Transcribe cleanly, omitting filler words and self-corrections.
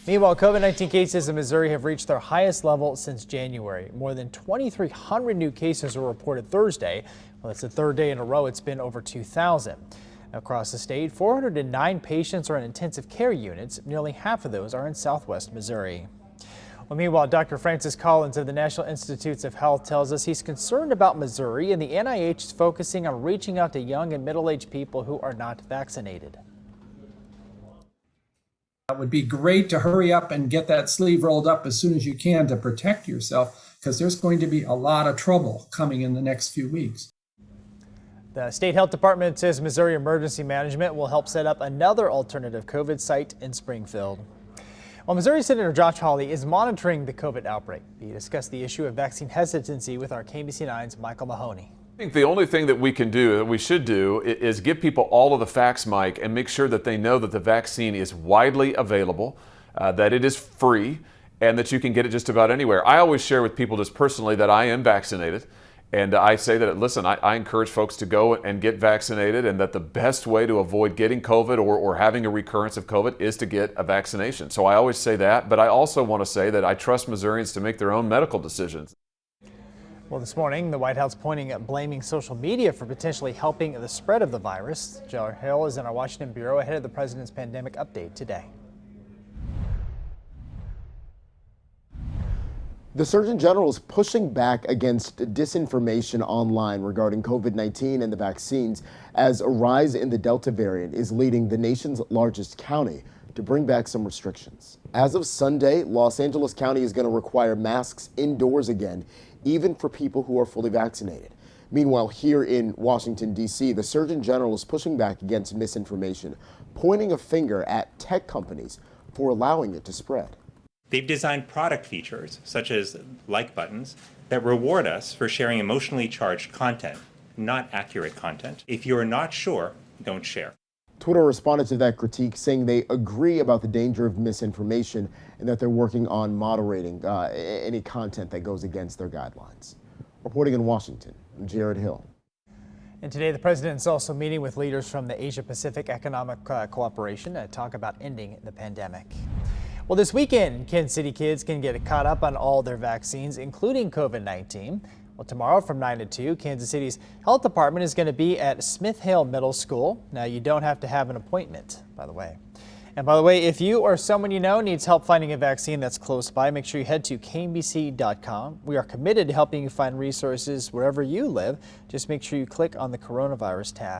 Meanwhile, COVID-19 cases in Missouri have reached their highest level since January. More than 2,300 new cases were reported Thursday. Well, that's the third day in a row it's been over 2,000. Across the state, 409 patients are in intensive care units. Nearly half of those are in southwest Missouri. Well, meanwhile, Dr. Francis Collins of the National Institutes of Health tells us he's concerned about Missouri, and the NIH is focusing on reaching out to young and middle-aged people who are not vaccinated. It would be great to hurry up and get that sleeve rolled up as soon as you can to protect yourself, because there's going to be a lot of trouble coming in the next few weeks. The state health department says Missouri Emergency Management will help set up another alternative COVID site in Springfield. Well, Missouri Senator Josh Hawley is monitoring the COVID outbreak. He discussed the issue of vaccine hesitancy with our KMBC9's Michael Mahoney. I think the only thing that we can do, that we should do, is give people all of the facts, Mike, and make sure that they know that the vaccine is widely available, that it is free, and that you can get it just about anywhere. I always share with people just personally that I am vaccinated, and I say that, listen, I encourage folks to go and get vaccinated, and that the best way to avoid getting COVID or having a recurrence of COVID is to get a vaccination. So I always say that, but I also want to say that I trust Missourians to make their own medical decisions. Well, this morning, the White House pointing at blaming social media for potentially helping the spread of the virus. Jared Hill is in our Washington bureau ahead of the president's pandemic update today. The Surgeon General is pushing back against disinformation online regarding COVID-19 and the vaccines, as a rise in the Delta variant is leading the nation's largest county to bring back some restrictions. As of Sunday, Los Angeles County is going to require masks indoors again, even for people who are fully vaccinated. Meanwhile, here in Washington, D.C., the Surgeon General is pushing back against misinformation, pointing a finger at tech companies for allowing it to spread. They've designed product features, such as like buttons, that reward us for sharing emotionally charged content, not accurate content. If you're not sure, don't share. Twitter responded to that critique, saying they agree about the danger of misinformation and that they're working on moderating any content that goes against their guidelines. Reporting in Washington, I'm Jared Hill. And today, the president is also meeting with leaders from the Asia-Pacific Economic Cooperation to talk about ending the pandemic. Well, this weekend, Kansas City kids can get caught up on all their vaccines, including COVID-19. Well, tomorrow from 9 to 2, Kansas City's health department is going to be at Smith Hale Middle School. Now, you don't have to have an appointment, by the way. And by the way, if you or someone you know needs help finding a vaccine that's close by, make sure you head to KMBC.com. We are committed to helping you find resources wherever you live. Just make sure you click on the coronavirus tab.